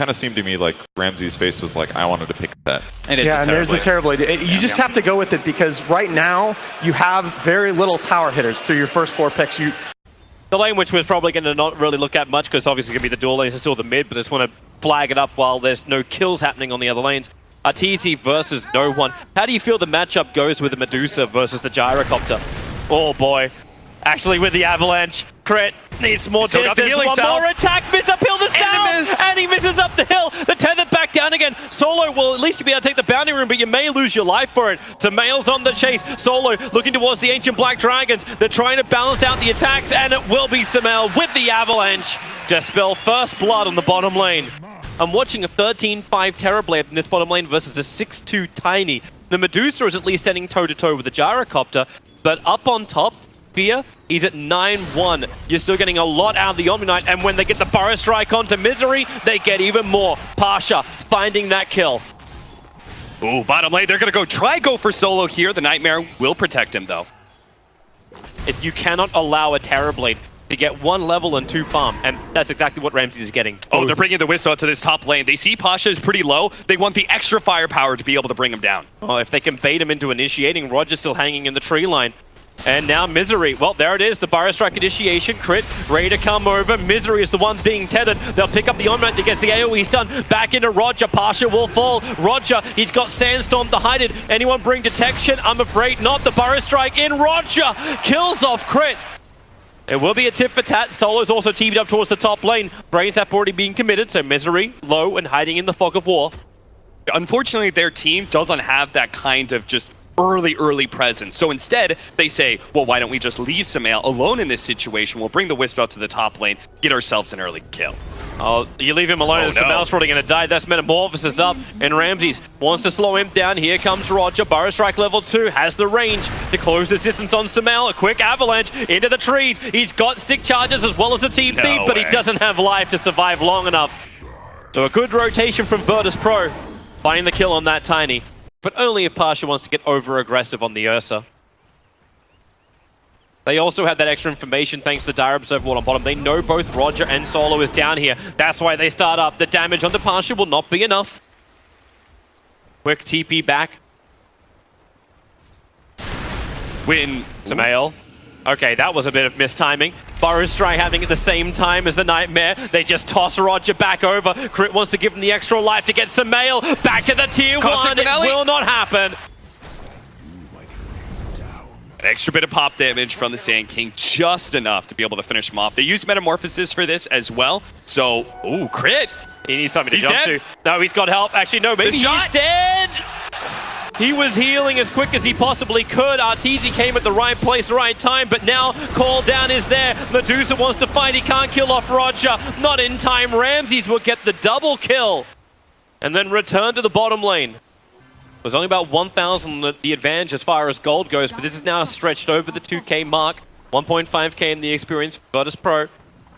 kind of seemed to me like Ramsey's face was like, I wanted to pick that. Yeah, and there's the Terrorblade. You just have to go with it because right now you have very little tower hitters through your first 4 picks. The lane which we're probably going to not really look at much because obviously going to be the dual lanes, it's still the mid, but I just want to flag it up while there's no kills happening on the other lanes. Arteezy versus no one. How do you feel the matchup goes with the Medusa versus the Gyrocopter? Oh boy. Actually with the Avalanche, Crit needs more distance, one more attack, miss uphill the south, and he misses up the hill. The tether back down again. Solo will at least be able to take the bounty room, but you may lose your life for it. Samael's on the chase. Solo looking towards the Ancient Black Dragons. They're trying to balance out the attacks, and it will be Samael with the Avalanche to spill first blood on the bottom lane. I'm watching a 13-5 Terrorblade in this bottom lane versus a 6-2 Tiny. The Medusa is at least standing toe-to-toe with the Gyrocopter, but up on top, Fear, he's at 9-1. You're still getting a lot out of the Omni Knight, and when they get the Burrow Strike onto Misery, they get even more. Pasha finding that kill. Ooh, bottom lane, they're gonna go for Solo here. The Nightmare will protect him though. You cannot allow a Terrorblade to get 1 level and 2 farm, and that's exactly what Ramsey is getting. Oh, they're bringing the Whistle to this top lane. They see Pasha is pretty low. They want the extra firepower to be able to bring him down. Oh, if they can bait him into initiating, Roger's still hanging in the tree line. And now Misery, well, there it is, the Burrow Strike initiation, Crit, ready to come over. Misery is the one being tethered. They'll pick up the Omni that gets the AoE stun. Back into Roger, Pasha will fall. Roger, he's got Sandstorm to hide it. Anyone bring detection? I'm afraid not. The Burrow Strike in, Roger kills off Crit. It will be a tit for tat. Solo's also teamed up towards the top lane. Brains have already been committed, so Misery low and hiding in the fog of war. Unfortunately, their team doesn't have that kind of just early presence. So instead, they say, well, why don't we just leave Samael alone in this situation? We'll bring the Wisp out to the top lane, get ourselves an early kill. Oh, you leave him alone and Samael's probably going to die. That's Metamorphosis up, and Ramses wants to slow him down. Here comes Roger. Burrow Strike level 2 has the range to close the distance on Samael. A quick avalanche into the trees. He's got stick charges as well as the TP, but he doesn't have life to survive long enough. So a good rotation from Virtus Pro, finding the kill on that Tiny. But only if Pasha wants to get over-aggressive on the Ursa. They also have that extra information thanks to the Dire Observer wall on bottom. They know both Roger and Solo is down here. That's why they start up. The damage on the Pasha will not be enough. Quick TP back. Win. Samael. Okay, that was a bit of mistiming. Burrow Strike having it the same time as the Nightmare. They just toss Roger back over. Crit wants to give him the extra life to get Samael back to the tier 1. It will not happen. An extra bit of pop damage from the Sand King, just enough to be able to finish him off. They use Metamorphosis for this as well. So, ooh, Crit. He needs something to jump to. No, he's got help. Actually, no, maybe he's dead. He was healing as quick as he possibly could. Arteezy came at the right place, right time, but now call down is there. Medusa wants to fight. He can't kill off Roger. Not in time. Ramses will get the double kill and then return to the bottom lane. There's only about 1,000 the advantage as far as gold goes, but this is now stretched over the 2K mark. 1.5K in the experience. Virtus Pro,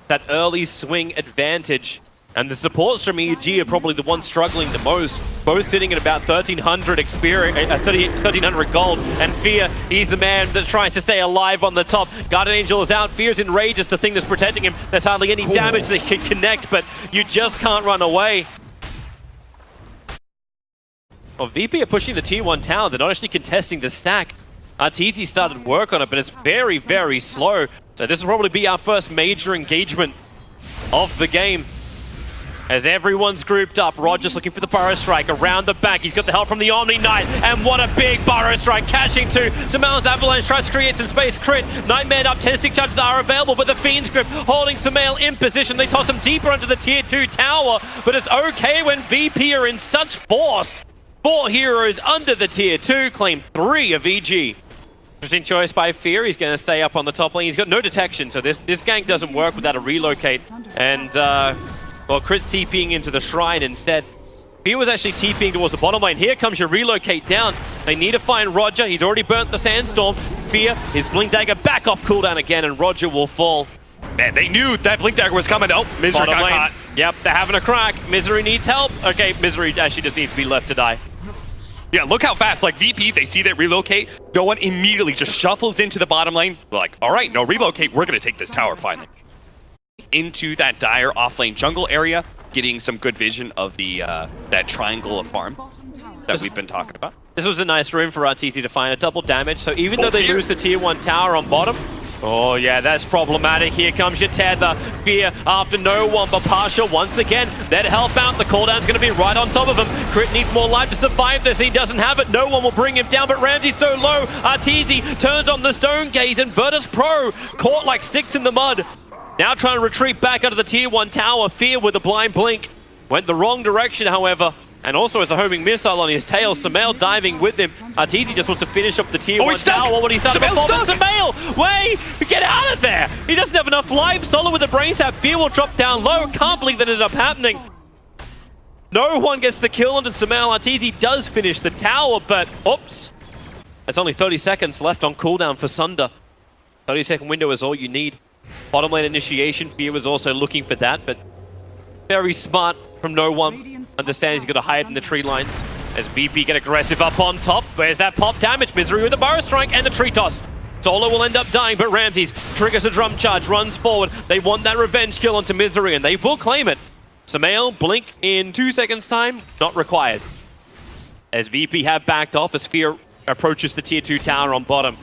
that early swing advantage. And the supports from EG are probably the ones struggling the most. Both sitting at about 1,300 experience, 1,300 gold. And Fear, he's the man that tries to stay alive on the top. Guardian Angel is out. Fear's enraged is the thing that's protecting him. There's hardly any damage that can connect, but you just can't run away. Well, VP are pushing the tier 1 tower. They're not actually contesting the stack. Arteezy started work on it, but it's very, very slow. So this will probably be our first major engagement of the game. As everyone's grouped up, Roger's looking for the Burrow Strike around the back. He's got the help from the Omni Knight, and what a big Burrow Strike catching to Samael's Avalanche. Tries to create some space. Crit, Nightmare up, 10 stick charges are available, but the Fiend's Grip holding Samael in position. They toss him deeper onto the tier 2 tower, but it's okay when VP are in such force. 4 heroes under the tier 2, claim 3 of EG. Interesting choice by Fear. He's going to stay up on the top lane. He's got no detection, so this gank doesn't work without a relocate. And, well, Crit's TPing into the shrine instead. Fear was actually TPing towards the bottom lane. Here comes your relocate down. They need to find Roger. He's already burnt the Sandstorm. Fear, his Blink Dagger back off cooldown again, and Roger will fall. Man, they knew that Blink Dagger was coming. Oh, Misery got caught. Yep, they're having a crack. Misery needs help. Okay, Misery actually just needs to be left to die. Yeah, look how fast. Like, VP, they see that relocate. No one immediately just shuffles into the bottom lane. They're like, all right, no relocate. We're going to take this tower finally. Into that Dire offlane jungle area. getting some good vision of the that triangle of farm that we've been talking about. This was a nice room for RTZ to find a double damage. So even though they lose the tier 1 tower on bottom, oh yeah, that's problematic. Here comes your tether. Fear after no one, but Partial once again. That help out. The cooldown's going to be right on top of him. Crit needs more life to survive this. He doesn't have it. No one will bring him down, but Ramsey's so low. RTZ turns on the Stone Gaze, and Virtus Pro caught like sticks in the mud. Now trying to retreat back out of the tier 1 tower. Fear with a blind blink. Went the wrong direction, however. And also as a homing missile on his tail, Sumail diving with him. RTZ just wants to finish up the tier 1 tower. What would he start before? Sumail, wait, get out of there. He doesn't have enough life. Solo with the brain sap. Fear will drop down low. Can't believe that ended up happening. No one gets the kill onto Sumail. RTZ does finish the tower, but oops. There's only 30 seconds left on cooldown for Sunder. 30-second window is all you need. Bottom lane initiation. Fear was also looking for that, but very smart from no one. Understands he's got to hide in the tree lines. As VP get aggressive up on top. Where's that pop damage? Misery with the Burrow Strike and the tree toss. Solo will end up dying, but Ramses triggers a drum charge, runs forward. They want that revenge kill onto Misery, and they will claim it. Sumail, blink in 2 seconds time, not required. As VP have backed off as Fear approaches the tier 2 tower on bottom.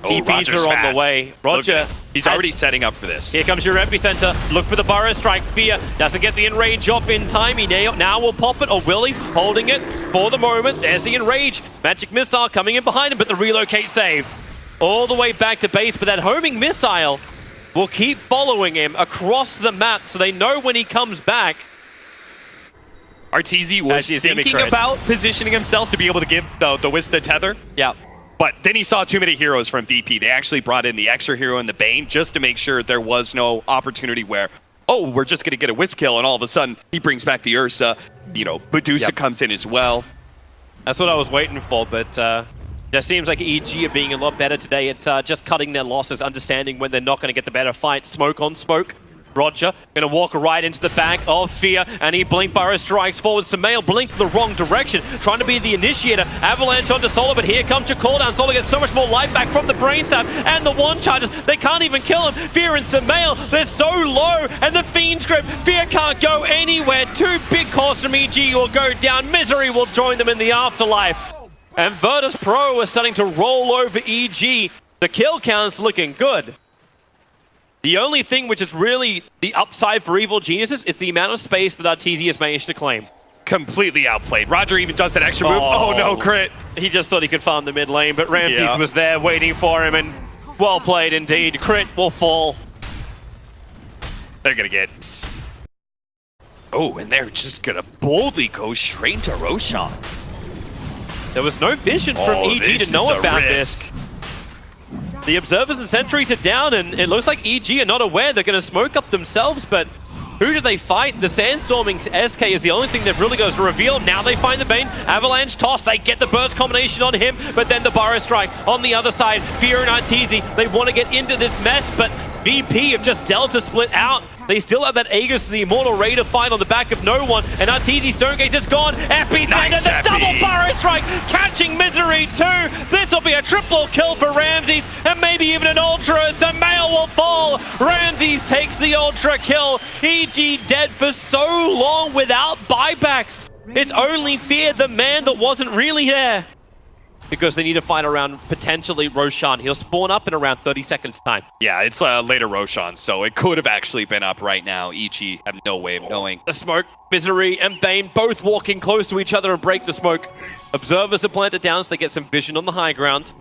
TPs are on the way. Roger, he's already setting up for this. Here comes your epicenter. Look for the Burrow Strike. Fear doesn't get the enrage off in time. He now will pop it, or will he? Holding it for the moment. There's the enrage. Magic missile coming in behind him, but the relocate save. All the way back to base, but that homing missile will keep following him across the map, so they know when he comes back. RTZ was thinking about positioning himself to be able to give the Wisp the tether. Yeah. But then he saw too many heroes from VP. They actually brought in the extra hero in the Bane just to make sure there was no opportunity where, oh, we're just going to get a Wisp kill, and all of a sudden he brings back the Ursa. You know, Medusa comes in as well. That's what I was waiting for, but just seems like EG are being a lot better today at just cutting their losses, understanding when they're not going to get the better fight. Smoke on smoke. Roger going to walk right into the back of Fear, and he blink Burrow strikes forward. Sumail blinked in the wrong direction, trying to be the initiator. Avalanche onto Solo, but here comes your cooldown. Solo gets so much more life back from the brain sap and the one charges. They can't even kill him. Fear and Sumail, they're so low, and the Fiend's Grip. Fear can't go anywhere. 2 big cores from EG will go down. Misery will join them in the afterlife. And Virtus Pro is starting to roll over EG. The kill count's looking good. The only thing which is really the upside for Evil Geniuses is the amount of space that RTZ has managed to claim. Completely outplayed. Roger even does that extra move. Oh no, crit. He just thought he could farm the mid lane, but Ramses was there waiting for him, and well played indeed. Crit will fall. They're gonna get... Oh, and they're just gonna boldly go straight to Roshan. There was no vision from EG to know about this. The Observers and Sentries are down, and it looks like EG are not aware. They're going to smoke up themselves, but who do they fight? The Sandstorming SK is the only thing that really goes to reveal. Now they find the Bane. Avalanche toss. They get the burst combination on him, but then the Burrow Strike on the other side. Fear and RTZ, they want to get into this mess, but VP have just Delta split out. They still have that Aegis, the Immortal Raider fight on the back of no one, and RTZ Stonegate is gone. Epicenter, nice, the double Burrow Strike, catching Misery too. This will be a triple kill for Ramses, and maybe even an Ultra. Sumail will fall. Ramses takes the Ultra kill. EG dead for so long without buybacks. It's only Fear, the man that wasn't really there. Because they need to fight around potentially Roshan. He'll spawn up in around 30 seconds time. Yeah, it's later Roshan, so it could have actually been up right now. EG have no way of knowing. The smoke, Misery and Bane both walking close to each other and break the smoke. Observers are planted down so they get some vision on the high ground.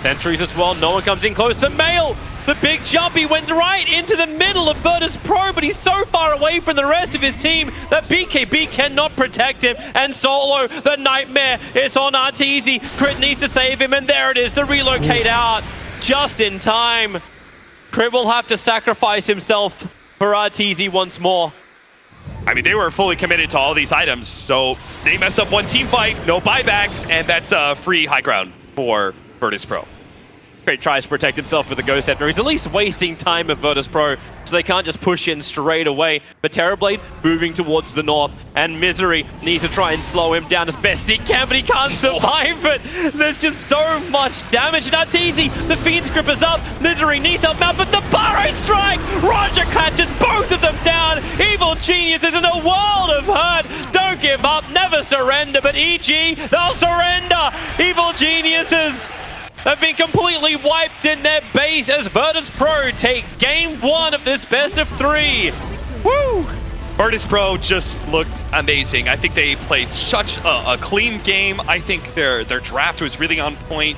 Sentries as well, no one comes in close. Sumail, the big jump, he went right into the middle of Virtus Pro, but he's so far away from the rest of his team that BKB cannot protect him. And Solo, the nightmare, it's on RTZ. Crit needs to save him, and there it is, the relocate out just in time. Crit will have to sacrifice himself for RTZ once more. I mean, they were fully committed to all these items, so they mess up one team fight, no buybacks, and that's free high ground for Virtus Pro. Crit tries to protect himself with the Ghost Scepter. He's at least wasting time at Virtus Pro, so they can't just push in straight away. But Terrorblade moving towards the north, and Misery needs to try and slow him down as best he can, but he can't survive it. There's just so much damage. Now Teasy, the Fiend's Grip is up. Misery needs help out, but the Barrate Strike! Roger catches both of them down. Evil Genius is in a world of hurt. Don't give up, never surrender, but EG, they'll surrender. Evil Geniuses have been completely wiped in their base as Virtus Pro take game 1 of this best of 3. Woo! Virtus Pro just looked amazing. I think they played such a clean game. I think their draft was really on point.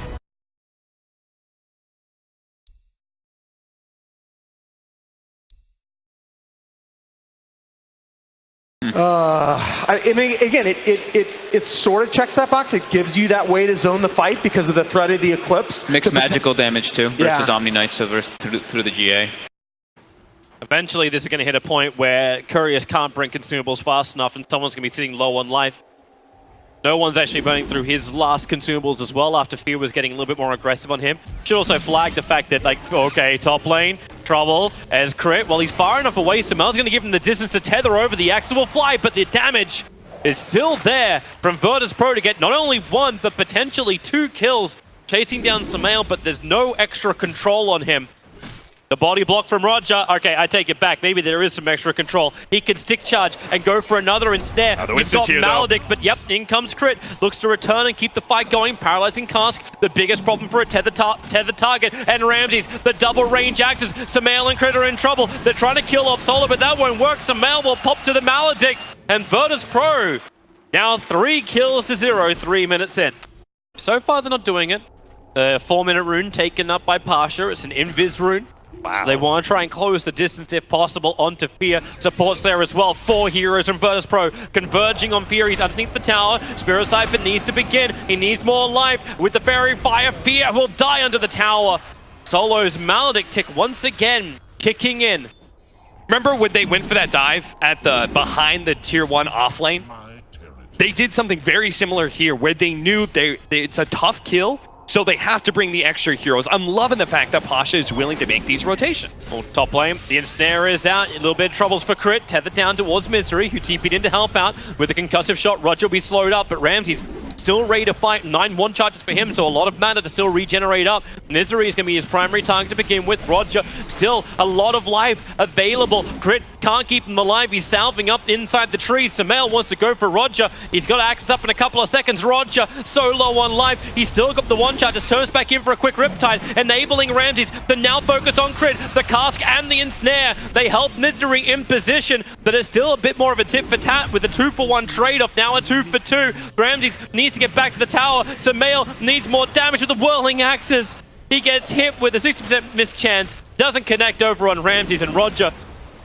I mean, again, it sort of checks that box. It gives you that way to zone the fight because of the threat of the Eclipse. Mixed magical damage too versus Yeah. Omni Knights through the GA. Eventually, this is going to hit a point where Couriers can't bring consumables fast enough, and someone's going to be sitting low on life. No one's actually burning through his last consumables as well after Fear was getting a little bit more aggressive on him. Should also flag the fact that, like, okay, top lane, trouble as Crit. Well, he's far enough away, so Mel's going to give him the distance to tether over. The axe will fly, but the damage is still there from Virtus Pro to get not only 1, but potentially 2 kills, chasing down Samael, but there's no extra control on him. The body block from Roger. Okay, I take it back. Maybe there is some extra control. He can stick charge and go for another ensnare. He's got Maledict, but yep, in comes Crit. Looks to return and keep the fight going. Paralyzing Cask, the biggest problem for a tethered target. And Ramses, the double range axes. Samael and Crit are in trouble. They're trying to kill off Solar, but that won't work. Samael will pop to the Maledict. And Virtus Pro, now 3 kills to 0, 3 minutes in. So far, they're not doing it. 4-minute rune taken up by Pasha. It's an invis rune. Wow. So they want to try and close the distance if possible onto Fear. Supports there as well. 4 heroes from Virtus Pro converging on Fear. He's underneath the tower. Spirit Siphon needs to begin. He needs more life. With the Fairy Fire, Fear will die under the tower. Solo's Maledict tick once again kicking in. Remember when they went for that dive at the behind the tier 1 offlane? They did something very similar here where they knew it's a tough kill. So they have to bring the extra heroes. I'm loving the fact that Pasha is willing to make these rotations. Well, top lane, the ensnare is out. A little bit of troubles for Crit. Tethered down towards Misery, who TP'd in to help out. With the concussive shot, Roger will be slowed up, but Ramsey's still ready to fight. 9 1 charges for him, so a lot of mana to still regenerate up. Misery is going to be his primary target to begin with. Roger, still a lot of life available. Crit can't keep him alive. He's salving up inside the trees. Samael wants to go for Roger. He's got access up in a couple of seconds. Roger, so low on life. He's still got the 1 charge. Just turns back in for a quick Riptide, enabling Ramses to now focus on Crit, the Cask, and the Ensnare. They help Misery in position, but it's still a bit more of a tit for tat with a 2-for-1 trade-off. Now a 2-for-2. Ramses needs to get back to the tower. Samael needs more damage with the whirling axes. He gets hit with a 60% miss chance. Doesn't connect over on Ramses, and Roger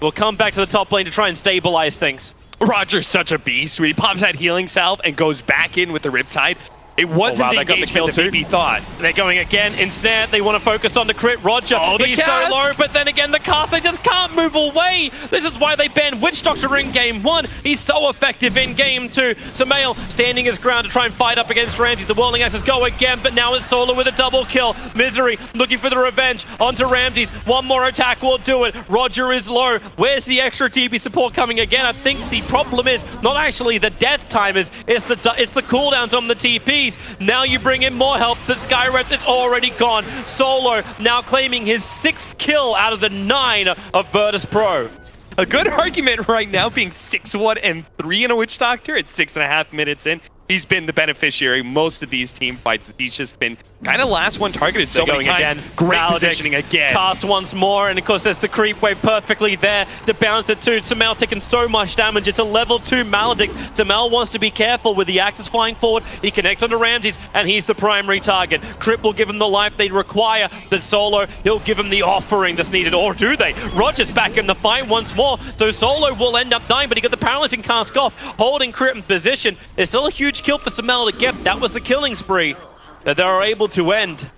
will come back to the top lane to try and stabilize things. Roger's such a beast. He pops that healing salve and goes back in with the Riptide. It wasn't the engagement that VP thought. They're going again. Instead, they want to focus on the Crit. Roger, he's so low, but then again, the Cast, they just can't move away. This is why they banned Witch Doctor in game 1. He's so effective in game 2. Samael standing his ground to try and fight up against Ramses. The Whirling Axes go again, but now it's Solar with a double kill. Misery looking for the revenge onto Ramses. 1 more attack will do it. Roger is low. Where's the extra TP support coming again? I think the problem is not actually the death timers, it's the cooldowns on the TPs. Now you bring in more help, but Skyreps is already gone. Solo now claiming his 6th kill out of the 9 of Virtus Pro. A good argument right now being 6-1 and 3 in a Witch Doctor at 6.5 minutes in. He's been the beneficiary most of these team fights. He's just been kind of last one targeted so many times. Again. Great Maledict positioning again. Cast once more, and of course there's the creep wave perfectly there to bounce it to. Samael taking so much damage. It's a level 2 Maledict. Samael wants to be careful with the axes flying forward. He connects onto Ramses, and he's the primary target. Crip will give him the life they require. The Solo, he'll give him the offering that's needed. Or do they? Roger's back in the fight once more, so Solo will end up dying, but he got the paralyzing Cask off, holding Crip in position. It's still a huge kill for Samael to get. That was the killing spree that they are able to end.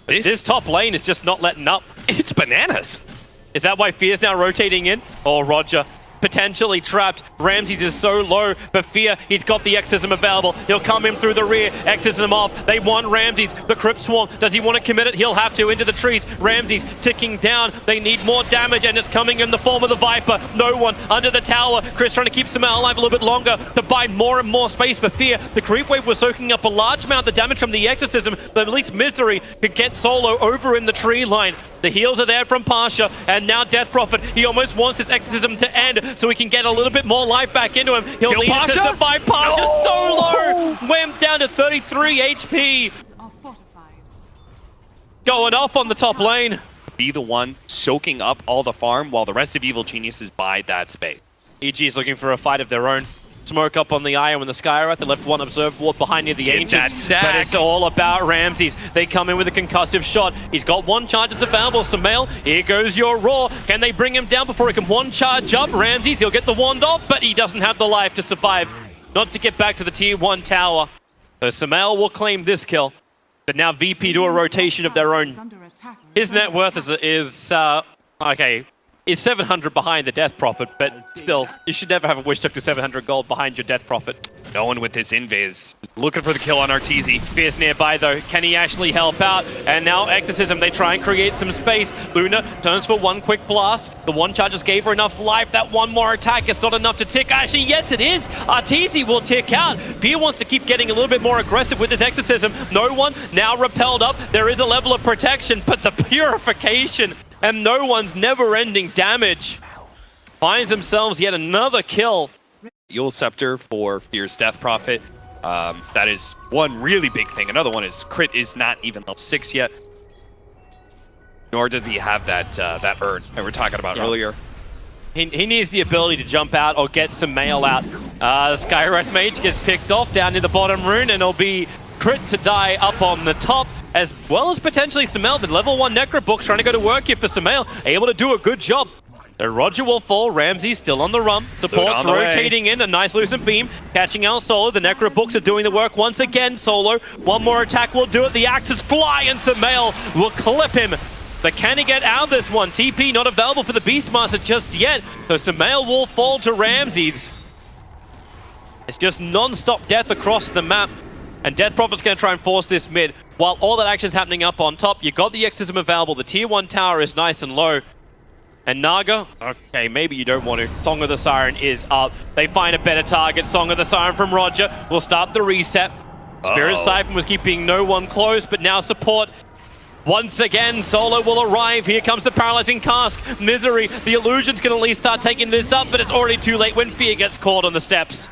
This top lane is just not letting up. It's bananas. Is that why Fear's now rotating in? Oh, Roger potentially trapped. Ramses is so low, but Fear, he's got the Exorcism available. He'll come in through the rear, Exorcism off. They want Ramses. The Crypt Swarm, does he want to commit it? He'll have to, into the trees. Ramses ticking down. They need more damage, and it's coming in the form of the Viper. No one under the tower. Chris trying to keep Samel alive a little bit longer to buy more and more space for Fear. The creep wave was soaking up a large amount of the damage from the Exorcism, but at least Misery could get Solo over in the tree line. The heals are there from Pasha, and now Death Prophet, he almost wants his Exorcism to end so he can get a little bit more life back into him. He'll Kill need it to Pasha? survive. Pasha No! so low! Wham, down to 33 HP. Are fortified. Going off on the top lane. Be the one soaking up all the farm while the rest of Evil Geniuses buy that space. EG is looking for a fight of their own. Smoke up on the Iron and the Skywrath. They left one Observe Ward behind near the Get Ancients. that stack. But it's all about Ramses. They come in with a concussive shot. He's got one charge that's available. Samael, here goes your Roar. Can they bring him down before he can one charge up? Ramses, he'll get the wand off, but he doesn't have the life to survive. Not to get back to the tier 1 tower. So Samael will claim this kill. But now VP do a rotation of their own. Is under attack. His net worth is 700 behind the Death Prophet, but still, you should never have a wish took to 700 gold behind your Death Prophet. No one with this invis looking for the kill on Arteezy. Fierce nearby though, can he actually help out? And now Exorcism, they try and create some space. Luna turns for one quick blast. The one charge just gave her enough life. That one more attack is not enough to tick. Actually, yes it is. Arteezy will tick out. Fear wants to keep getting a little bit more aggressive with his Exorcism. No one now repelled up. There is a level of protection, but the purification and no one's never-ending damage finds themselves yet another kill. Eul Scepter for Fear's Death Prophet. That is one really big thing. Another one is Crit is not even level 6 yet. Nor does he have that urn that we were talking about earlier. He needs the ability to jump out or get some mail out. The Skywrath Mage gets picked off down near the bottom rune, and it'll be Crit to die up on the top, as well as potentially Samael. The level 1 Necrobook's trying to go to work here for Samael, able to do a good job. So Roger will fall, Ramsey's still on the run. Support's rotating in, a nice lucent beam, catching out Solo. The Necrobooks are doing the work once again, Solo. One more attack will do it, the axes fly, and Samael will clip him. But can he get out of this one? TP not available for the Beastmaster just yet, so Samael will fall to Ramses. It's just non-stop death across the map. And Death Prophet's going to try and force this mid. While all that action's happening up on top, you got the Exorcism available. The tier 1 tower is nice and low. And Naga, okay, maybe you don't want to. Song of the Siren is up. They find a better target. Song of the Siren from Roger will start the reset. Spirit Siphon was keeping no one close, but now support. Once again, Solo will arrive. Here comes the Paralyzing Cask. Misery, the Illusion's going to at least start taking this up, but it's already too late when Fear gets caught on the steps.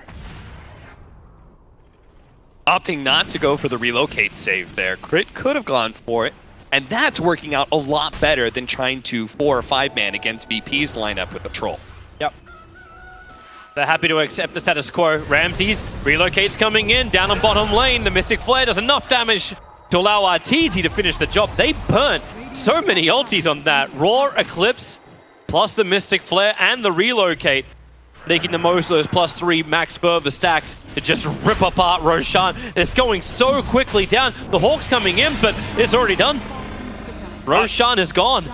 Opting not to go for the relocate save there. Crit could have gone for it, and that's working out a lot better than trying to 4 or 5 man against VP's lineup with a troll. Yep. They're happy to accept the status quo. Ramses relocates coming in, down on bottom lane. The Mystic Flare does enough damage to allow Arteezy to finish the job. They burnt so many ultis on that. Roar, Eclipse, plus the Mystic Flare and the relocate, making the most of those +3 max further stacks to just rip apart Roshan. It's going so quickly down. The Hawk's coming in, but it's already done. Roshan is gone.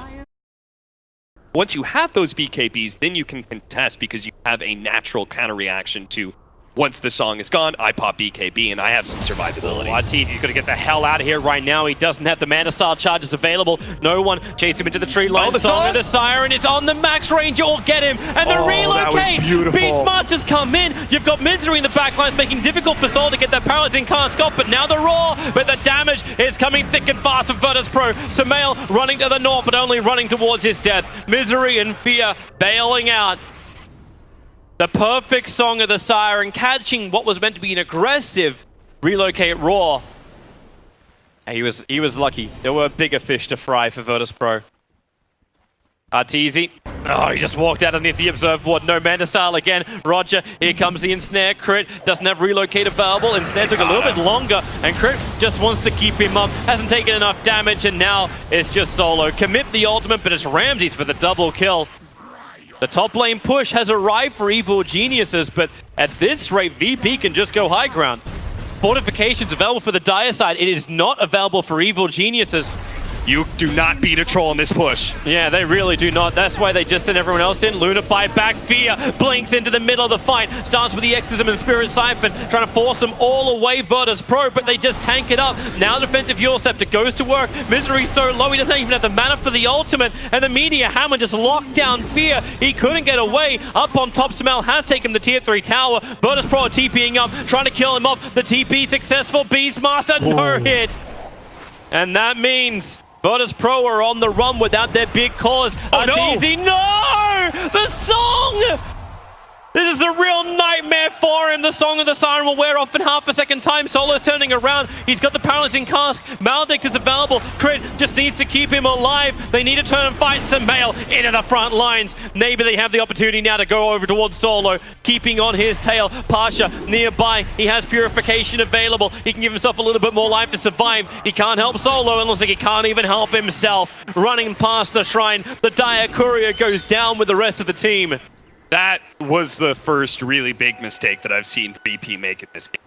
Once you have those BKBs, then you can contest because you have a natural counter reaction to once the song is gone, I pop BKB and I have some survivability. Arteezy's going to get the hell out of here right now. He doesn't have the Mana Style charges available. No one chase him into the tree line. the Song of the Siren is on the max range. You'll get him. And the relocate. Beastmasters come in. You've got Misery in the backlines, making it difficult for Sol to get that Paralyzing Cask off. But now the Roar, but the damage is coming thick and fast from Virtus Pro. Samael running to the north, but only running towards his death. Misery and Fear bailing out. The perfect Song of the Siren, catching what was meant to be an aggressive relocate Roar. And he was lucky. There were bigger fish to fry for Virtus Pro. Arteezy. Oh, he just walked out underneath the Observe Ward. No Mana Style again. Roger, here comes the Ensnare. Crit doesn't have relocate available. Instead took a little bit longer. And Crit just wants to keep him up. Hasn't taken enough damage. And now it's just Solo. Commit the ultimate, but it's Ramses for the double kill. The top lane push has arrived for Evil Geniuses, but at this rate, VP can just go high ground. Fortifications available for the Dire side. It is not available for Evil Geniuses. You do not beat a troll in this push. Yeah, they really do not. That's why they just send everyone else in. Luna fight back. Fear blinks into the middle of the fight. Starts with the Exorcism and Spirit Siphon, trying to force them all away. Virtus Pro, but they just tank it up. Now defensive Euro Scepter goes to work. Misery's so low, he doesn't even have the mana for the ultimate. And the Meteor Hammer just locked down Fear. He couldn't get away. Up on top, Smell has taken the tier 3 tower. Virtus Pro are TPing up, trying to kill him off. The TP successful. Beastmaster, no hit. And that means Virtus Pro are on the run without their big cause. Oh, no! Easy. No! The song! This is the real nightmare for him. The Song of the Siren will wear off in half a second time. Solo's turning around. He's got the Paralyzing Cask. Maledict is available. Crit just needs to keep him alive. They need to turn and fight Samael into the front lines. Maybe they have the opportunity now to go over towards Solo, keeping on his tail. Pasha nearby. He has Purification available. He can give himself a little bit more life to survive. He can't help Solo, and looks like he can't even help himself. Running past the shrine, the Dire Courier goes down with the rest of the team. That was the first really big mistake that I've seen VP make in this game.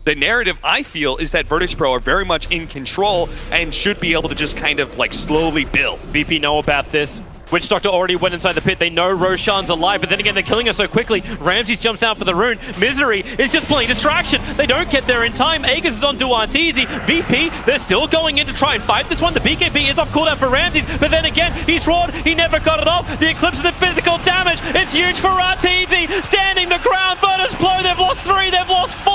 The narrative, I feel, is that Virtus Pro are very much in control and should be able to just kind of like slowly build. VP know about this. Witch Doctor already went inside the pit. They know Roshan's alive, but then again, they're killing her so quickly. Ramses jumps out for the rune. Misery is just playing distraction. They don't get there in time. Aegis is on to Arteezy. VP, they're still going in to try and fight this one. The BKB is off cooldown for Ramses, but then again, he's roared. He never got it off. The Eclipse of the physical damage. It's huge for Arteezy. Standing the ground. Virtus Pro, they've lost 3, they've lost 4.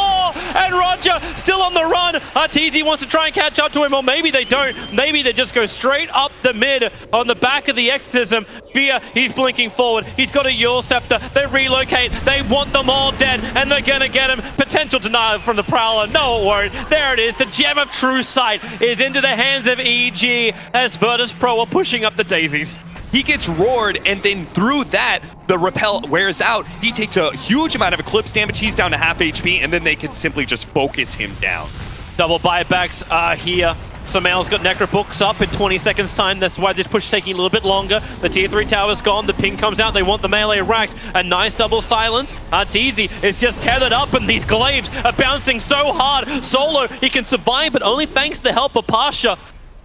And Roger still on the run. Arteezy wants to try and catch up to him, or maybe they don't. Maybe they just go straight up the mid on the back of the Exorcism. Fear, he's blinking forward. He's got a Euro Scepter. They relocate. They want them all dead, and they're gonna get him. Potential denial from the Prowler. No, it won't. There it is. The Gem of True Sight is into the hands of EG as Virtus Pro are pushing up the daisies. He gets roared, and then through that, the repel wears out. He takes a huge amount of Eclipse damage. He's down to half HP, and then they can simply just focus him down. Double buybacks are here. Samael's got Necro Books up in 20 seconds time. That's why this push is taking a little bit longer. The tier 3 tower's gone. The ping comes out. They want the melee racks. A nice double silence. Arteezy is just tethered up, and these glaives are bouncing so hard. Solo, he can survive, but only thanks to the help of Pasha.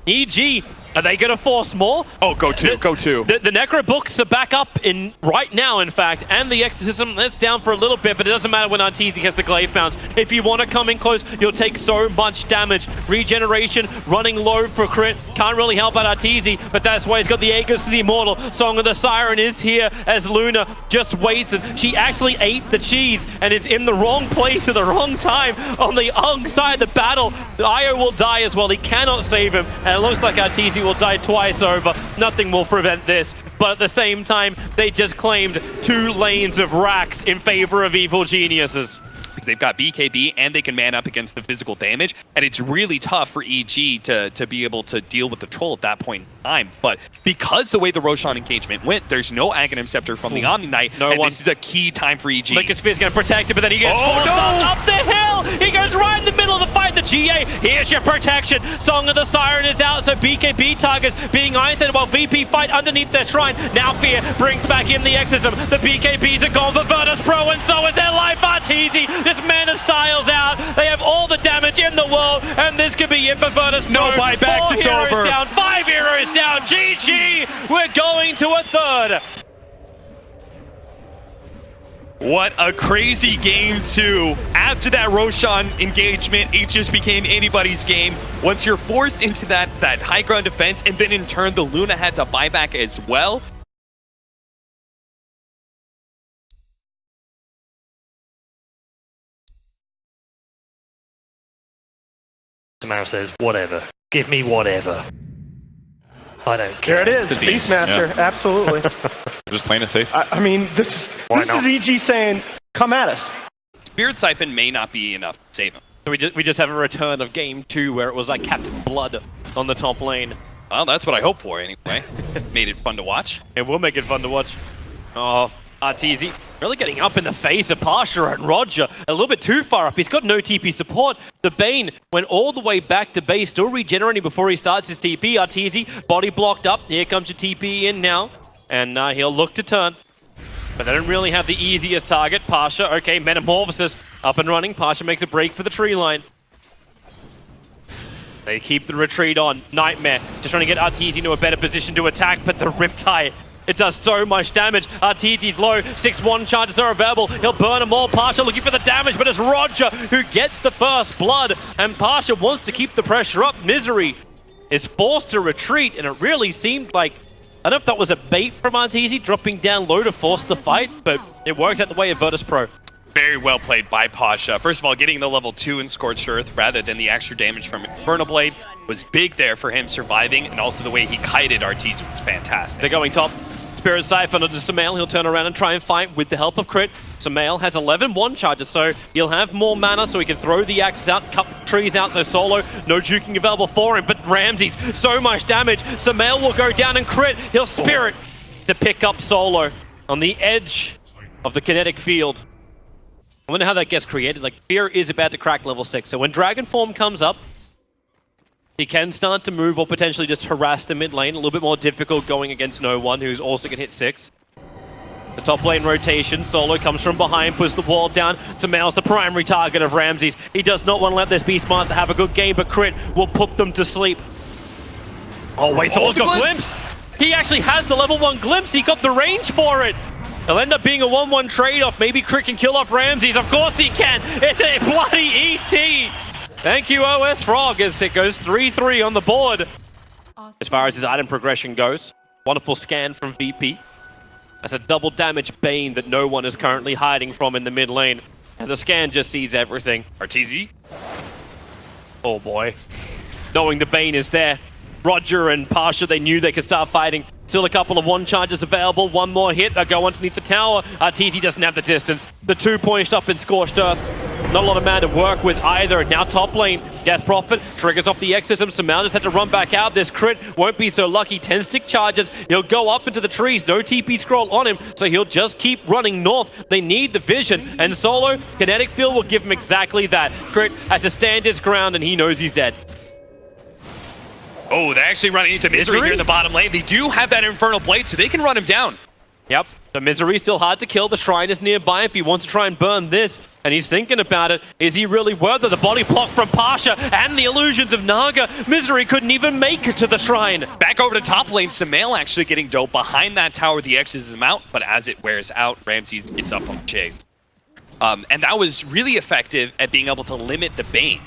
EG, are they going to force more? Oh, go two. The Necro Books are back up in right now, in fact, and the Exorcism, that's down for a little bit, but it doesn't matter when Arteezy has the glaive bounce. If you want to come in close, you'll take so much damage. Regeneration, running low for crit, can't really help out Arteezy, but that's why he's got the Aegis of the Immortal. Song of the Siren is here as Luna just waits, and she actually ate the cheese, and it's in the wrong place at the wrong time on the Ung side of the battle. Io will die as well. He cannot save him, and it looks like Arteezy will die twice over. Nothing will prevent this, but at the same time, they just claimed 2 lanes of racks in favor of evil geniuses. Because they've got BKB and they can man up against the physical damage, and it's really tough for EG to be able to deal with the troll at that point in time. But because the way the Roshan engagement went, there's no Aghanim Scepter from the Omni Knight, and this is a key time for EG. Liquid Spear's gonna protect it, but then he gets forced up the hill! He goes right in the middle of the fight, the GA, here's your protection! Song of the Siren is out, so BKB targets being isolated while VP fight underneath their shrine. Now Fear brings back in the Exorcism. The BKBs are gone for Virtus Pro, and so is their life. Arteezy, this Mana Styles out. They have all the damage in the world, and this could be it for Virtus Pro. No buybacks, 4 it's heroes over. down, 5 heroes down. GG, we're going to a third. What a crazy game 2. After that Roshan engagement, it just became anybody's game. Once you're forced into that high ground defense, and then in turn the Luna had to buy back as well. Samara says, whatever. Give me whatever. I don't care. There it is, Beast, Beastmaster, yeah. absolutely. Just playing it safe. I mean, this is EG saying, come at us. Spirit Siphon may not be enough to save him. So we just have a return of game 2 where it was like Captain Blood on the top lane. Well, that's what I hope for anyway. Made it fun to watch. It will make it fun to watch. Oh, Arteezy really getting up in the face of Pasha and Roger. A little bit too far up. He's got no TP support. The Bane went all the way back to base, still regenerating before he starts his TP. Arteezy, body blocked up. Here comes your TP in now. And he'll look to turn. But they don't really have the easiest target. Pasha, okay, Metamorphosis up and running. Pasha makes a break for the tree line. They keep the retreat on. Nightmare just trying to get Arteezy into a better position to attack, but the Riptide, it does so much damage. Arteezy's low. 6-1 charges are available. He'll burn them all. Pasha looking for the damage, but it's Roger who gets the first blood. And Pasha wants to keep the pressure up. Misery is forced to retreat, and it really seemed like, I don't know if that was a bait from Arteezy, dropping down low to force the fight, but it works out the way of Virtus.pro. Very well played by Pasha. First of all, getting the level 2 in Scorched Earth rather than the extra damage from Infernal Blade was big there for him surviving, and also the way he kited Arteezy was fantastic. They're going top. Spirit Siphon onto Sumail. He'll turn around and try and fight with the help of Crit. Sumail has 11-1 charges, so he'll have more mana, so he can throw the axes out, cut the trees out, so Solo, no juking available for him, but Ramses, so much damage. Sumail will go down and Crit. He'll Spirit to pick up Solo on the edge of the kinetic field. I wonder how that gets created. Like, Fear is about to crack level 6, so when Dragon Form comes up, he can start to move or potentially just harass the mid lane. A little bit more difficult going against no one, who's also can hit 6. The top lane rotation, Solo comes from behind, puts the wall down. Sumail's the primary target of Ramses. He does not want to let this Beastmaster have a good game, but Crit will put them to sleep. Oh wait, Solo's got Glimpse! He actually has the level 1 Glimpse, he got the range for it! It'll end up being a 1-1 trade-off. Maybe Crit can kill off Ramses. Of course he can! It's a bloody ET! Thank you, OS Frog, as it goes 3-3 on the board. As far as his item progression goes, wonderful scan from VP. That's a double damage Bane that no one is currently hiding from in the mid lane. And the scan just sees everything. Arteezy? Oh boy. Knowing the Bane is there. Roger and Pasha, they knew they could start fighting. Still a couple of 1 charges available. One more hit, they'll go underneath the tower. Arteezy doesn't have the distance. The 2 points up in Scorched Earth. Not a lot of man to work with either. Now top lane, Death Prophet triggers off the Exorcism. Sumail just had to run back out. This Crit won't be so lucky. 10 stick charges. He'll go up into the trees. No TP scroll on him, so he'll just keep running north. They need the vision, and Solo, Kinetic Field will give him exactly that. Crit has to stand his ground, and he knows he's dead. Oh, they're actually running into Misery here in the bottom lane. They do have that Infernal Blade, so they can run him down. Yep, the Misery's still hard to kill. The Shrine is nearby if he wants to try and burn this, and he's thinking about it. Is he really worth it? The body block from Pasha and the illusions of Naga. Misery couldn't even make it to the Shrine. Back over to top lane, Sumail actually getting dope behind that tower. The Exorcism out, but as it wears out, Ramses gets up on the chase. And that was really effective at being able to limit the Bane.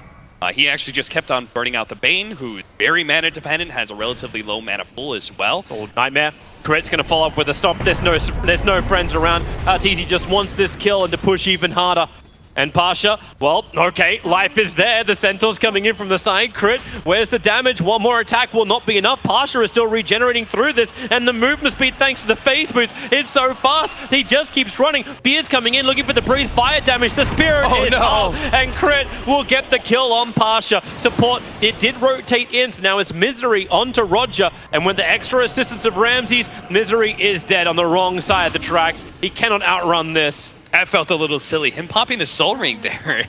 He actually just kept on burning out the Bane, who is very mana dependent, has a relatively low mana pool as well. Oh, Nightmare. Crit's going to follow up with a stop. There's no friends around. Arteezy just wants this kill and to push even harder. And Pasha, well, okay, life is there. The Centaur's coming in from the side. Crit, where's the damage? One more attack will not be enough. Pasha is still regenerating through this, and the movement speed, thanks to the phase boots, it's so fast. He just keeps running. Beer's coming in, looking for the breathe fire damage. The Spirit is up, and Crit will get the kill on Pasha. Support, it did rotate in, so now it's Misery onto Roger, and with the extra assistance of Ramses, Misery is dead on the wrong side of the tracks. He cannot outrun this. That felt a little silly. Him popping the Soul Ring there.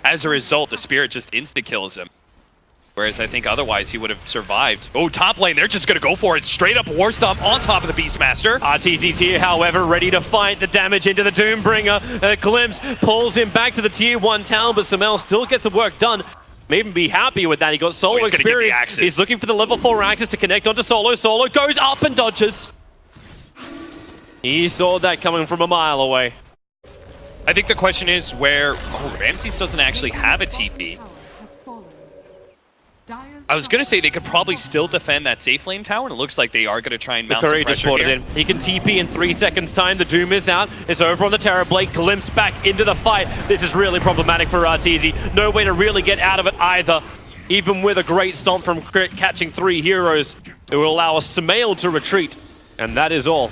As a result, the Spirit just insta-kills him. Whereas I think otherwise he would have survived. Oh, top lane, they're just going to go for it. Straight up War Stomp on top of the Beastmaster. Arteezy's here, however, ready to fight the damage into the Doombringer. Glimpse pulls him back to the tier 1 town, but Sumail still gets the work done. May even be happy with that. He got Solo experience. He's looking for the level 4 axis to connect onto Solo. Solo goes up and dodges. He saw that coming from a mile away. I think the question is where... Oh, Ramses doesn't actually have a TP. I was going to say they could probably still defend that safe lane tower, and it looks like they are going to try and mount some pressure here. In. He can TP in 3 seconds time. The Doom is out. It's over on the Terror Blade. Glimpse back into the fight. This is really problematic for Arteezy. No way to really get out of it either. Even with a great stomp from Crit catching 3 heroes, it will allow Sumail to retreat. And that is all.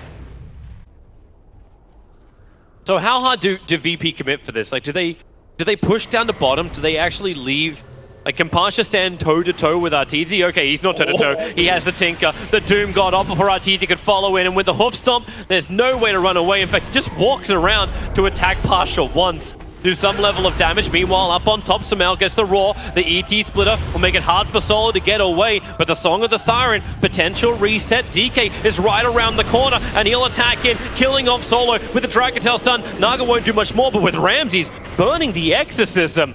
So how hard do VP commit for this? Like, do they push down to bottom? Do they actually leave? Like, can Pasha stand toe-to-toe with Arteezy? Okay, he's not toe-to-toe. He has the Tinker. The Doom got off before Arteezy could follow in, and with the Hoof Stomp, there's no way to run away. In fact, he just walks around to attack Pasha once. Do some level of damage. Meanwhile, up on top, Sumail gets the Roar. The ET Splitter will make it hard for Solo to get away, but the Song of the Siren, potential reset. DK is right around the corner, and he'll attack in, killing off Solo with the Dragon Tail stun. Naga won't do much more, but with Ramses burning the Exorcism,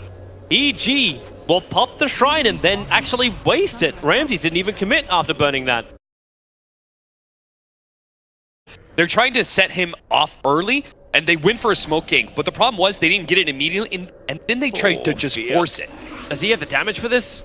EG will pop the Shrine and then actually waste it. Ramses didn't even commit after burning that. They're trying to set him off early, and they went for a smoke gank, but the problem was they didn't get it immediately, and then they tried to just force it. Does he have the damage for this?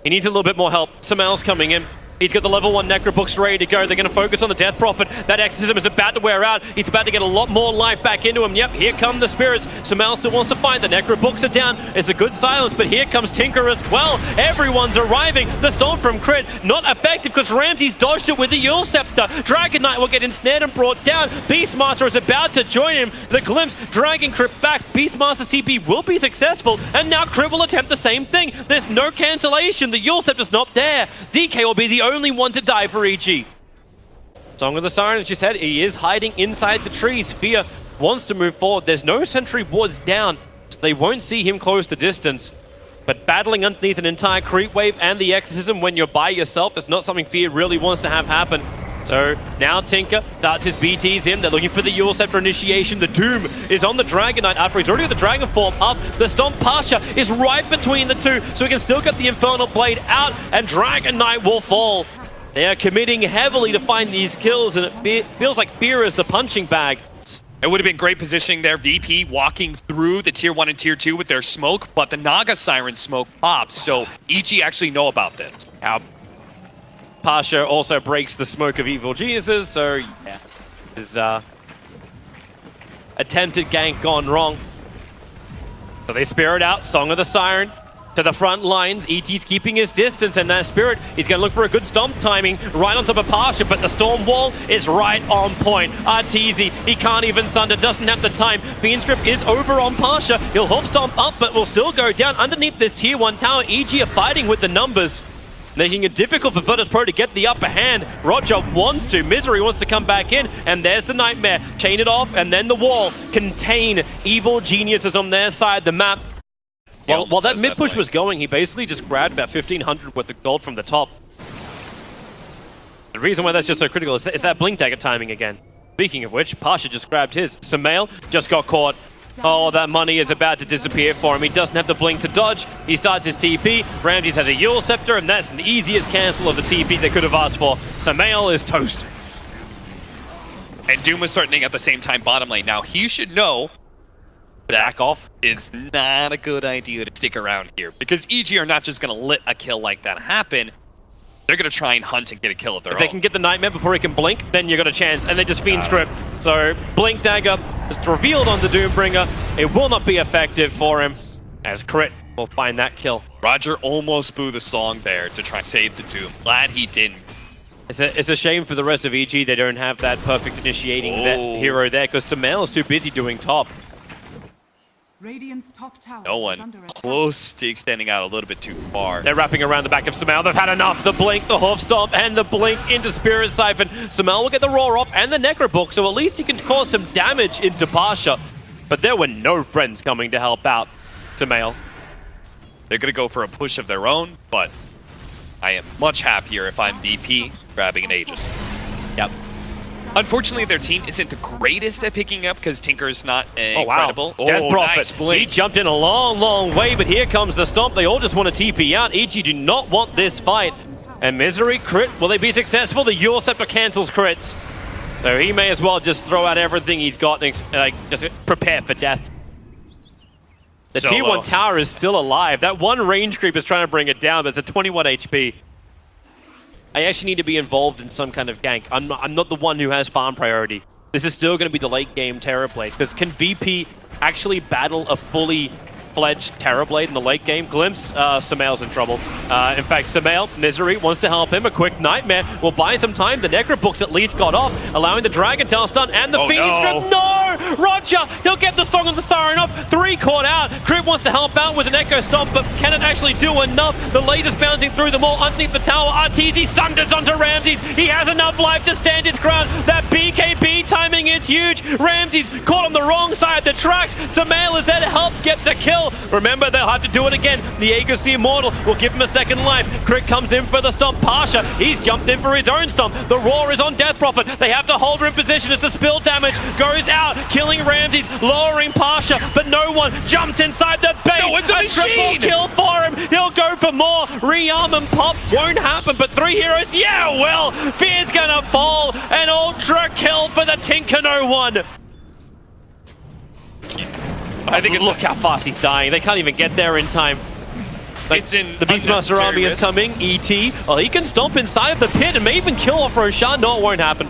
He needs a little bit more help. Samel's coming in. He's got the level 1 Necrobooks ready to go. They're going to focus on the Death Prophet. That Exorcism is about to wear out. He's about to get a lot more life back into him. Yep, here come the spirits. Samel still wants to fight. The Necrobooks are down. It's a good silence, but here comes Tinker as well. Everyone's arriving. The Storm from Crit, not effective because Ramses dodged it with the Yule Scepter. Dragon Knight will get ensnared and brought down. Beastmaster is about to join him. The Glimpse, dragging Crit back. Beastmaster's TP will be successful, and now Crit will attempt the same thing. There's no cancellation. The Yule Scepter's not there. DK will be the only one to die for EG. Song of the Siren, as you said, he is hiding inside the trees. Fear wants to move forward. There's no sentry wards down, so they won't see him close the distance. But battling underneath an entire creep wave and the Exorcism when you're by yourself is not something Fear really wants to have happen. So now Tinker starts his BTs in. They're looking for the Yule Scepter initiation. The Doom is on the Dragon Knight after he's already got the Dragon Form up. The Stomp Pasha is right between the two, so he can still get the Infernal Blade out, and Dragon Knight will fall. They are committing heavily to find these kills, and it feels like Fear is the punching bag. It would have been great positioning there. VP walking through the Tier 1 and Tier 2 with their smoke, but the Naga Siren smoke pops, so EG actually know about this. Pasha also breaks the smoke of Evil Geniuses, so yeah, his attempted gank gone wrong. So they spirit out Song of the Siren to the front lines. ET's keeping his distance, and that Spirit, he's going to look for a good stomp timing right on top of Pasha, but the Storm Wall is right on point. Arteezy, he can't even sunder, doesn't have the time. Fiend's Grip is over on Pasha. He'll hoof stomp up, but will still go down underneath this Tier 1 tower. EG are fighting with the numbers, making it difficult for Virtus Pro to get the upper hand. Roger wants to, Misery wants to come back in, and there's the Nightmare. Chain it off, and then the wall. Contain Evil Geniuses on their side. The map, while that mid push was going, he basically just grabbed about 1,500 worth of gold from the top. The reason why that's just so critical is that Blink Dagger timing again. Speaking of which, Pasha just grabbed his. Samael just got caught. Oh, that money is about to disappear for him. He doesn't have the blink to dodge. He starts his TP. Ramses has a Yule Scepter, and that's the easiest cancel of the TP they could have asked for. Samael is toast. And Doom was threatening at the same time bottom lane. Now, he should know Back off. It's not a good idea to stick around here, because EG are not just going to let a kill like that happen. They're going to try and hunt and get a kill of their own. If they can get the Nightmare before he can blink, then you got a chance, and they just Fiend Strip. So, Blink Dagger is revealed on the Doombringer. It will not be effective for him, as Crit will find that kill. Roger almost blew the song there to try and save the Doom. Glad he didn't. It's a shame for the rest of EG they don't have that perfect initiating hero there, because Samael is too busy doing top. Radiant's top tower No is one under attack. close to extending out a little bit too far. They're wrapping around the back of Samael. They've had enough. The blink, the hoof stomp, and the blink into Spirit Siphon. Samael will get the roar off and the Necrobook, so at least he can cause some damage into Pasha. But there were no friends coming to help out Samael. They're going to go for a push of their own, but I am much happier if I'm VP grabbing an Aegis. Yep. Unfortunately, their team isn't the greatest at picking up because Tinker is not incredible. Death Prophet. Nice blink. He jumped in a long, long way, but here comes the stomp. They all just want to TP out. EG do not want this fight. And Misery, Crit, will they be successful? The Yule Scepter cancels crits. So he may as well just throw out everything he's got and just prepare for death. The Tier 1 tower is still alive. That one range creep is trying to bring it down, but it's a 21 HP. I actually need to be involved in some kind of gank. I'm not the one who has farm priority. This is still going to be the late game Terrorblade, because can VP actually battle a fully fledged Terrorblade in the late game? Glimpse, Samael's in trouble. In fact, Samael, Misery, wants to help him. A quick Nightmare will buy some time. The Necrobook's at least got off, allowing the Dragon Tail stun and the Fiend Strip. No! Roger! He'll get the Song of the Siren off. 3 caught out. Crit wants to help out with an Echo Stomp, but can it actually do enough? The laser's bouncing through them all underneath the tower. Arteezy sunders onto Ramses. He has enough life to stand his ground. That BKB timing is huge. Ramses caught on the wrong side of the tracks. Samael is there to help get the kill. Remember, they'll have to do it again. The Aegis the Immortal will give him a second life. Crit comes in for the stomp. Pasha, he's jumped in for his own stomp. The roar is on Death Prophet. They have to hold her in position as the spill damage goes out. killing Ramses, lowering Pasha, but no one jumps inside the base. No, it's a triple machine! kill for him. He'll go for more. Rearm and pop won't happen, but 3 heroes, yeah, well, Fear's gonna fall. An ultra kill for the Tinker No One. I think it's Look how fast he's dying. They can't even get there in time. it's in The Beastmaster army is risk. coming. ET. Oh, he can stomp inside of the pit and may even kill off Roshan. No, it won't happen.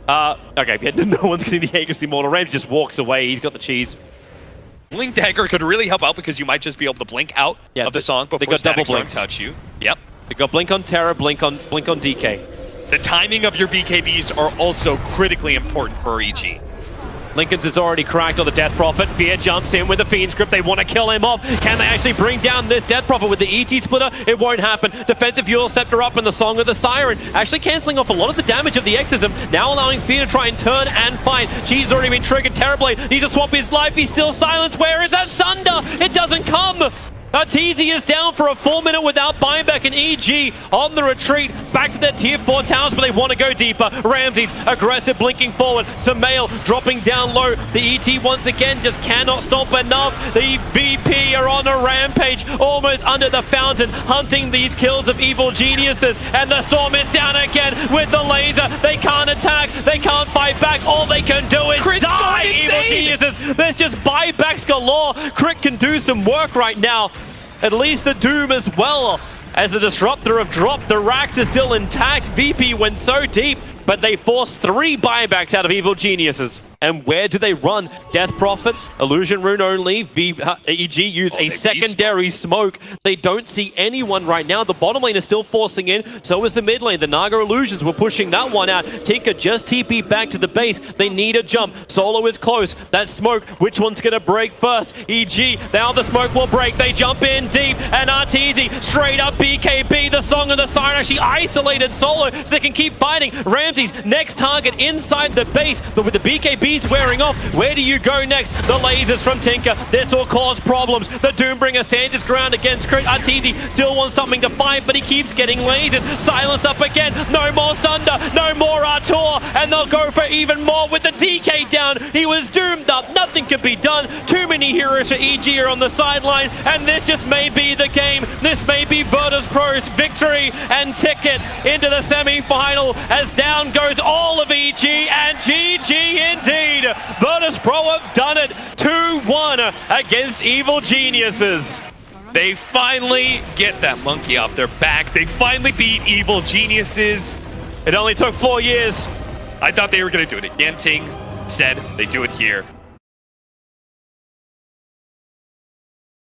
Okay, yeah, no one's getting the Aegis Immortal. Rams just walks away. He's got the cheese. Blink Dagger could really help out because you might just be able to blink out of the song before got double Static Storm blinks. touch you. Yep. They got Blink on Terra, Blink on DK. The timing of your BKBs are also critically important for EG. Lincoln's is already cracked on the Death Prophet. Fear jumps in with the Fiend's Grip. They want to kill him off. Can they actually bring down this Death Prophet with the ET splitter? It won't happen. Defensive Fuel Scepter up in the Song of the Siren. Actually cancelling off a lot of the damage of the Exorcism. Now allowing Fear to try and turn and fight. She's already been triggered. Terrorblade needs to swap his life. He's still silenced. Where is that Sunder? It doesn't come. Arteezy is down for a full minute without buyback, and EG on the retreat back to their tier 4 towers, but they want to go deeper. Ramses aggressive, blinking forward. Samael dropping down low. The ET once again just cannot stop enough. The VP are on a rampage, almost under the fountain, hunting these kills of evil geniuses. And the Storm is down again with the laser. They can't attack. They can't fight back. All they can do is Crit's die, going evil insane. geniuses. There's just buybacks galore. Crit can do some work right now. At least the Doom as well, as the Disruptor have dropped. The Rax is still intact. VP went so deep, but they forced 3 buybacks out of evil geniuses. And where do they run? Death Prophet, Illusion Rune only. EG use a secondary smoke. They don't see anyone right now. The bottom lane is still forcing in. So is the mid lane. The Naga Illusions were pushing that one out. Tinker just TP back to the base. They need a jump. Solo is close. That smoke, which one's going to break first? EG, now the smoke will break. They jump in deep. And Arteezy, straight up BKB. The Song of the Siren actually isolated Solo so they can keep fighting. Ramses, next target inside the base. But with the BKB wearing off, where do you go next? The lasers from Tinker, this will cause problems. The Doombringer stands his ground against Crit. Arteezy still wants something to fight, but he keeps getting lasered. Silenced up again, no more Sunder, no more Artur, and they'll go for even more with the DK down. He was doomed up, nothing could be done. Too many heroes for EG are on the sideline, and this just may be the game. This may be Virtus.pro's victory and ticket into the semi-final, as down goes all of EG, and GG indeed. Virtus.pro have done it 2-1 against evil geniuses. They finally get that monkey off their back. They finally beat evil geniuses. It only took 4 years. I thought they were going to do it at Genting. Instead, they do it here.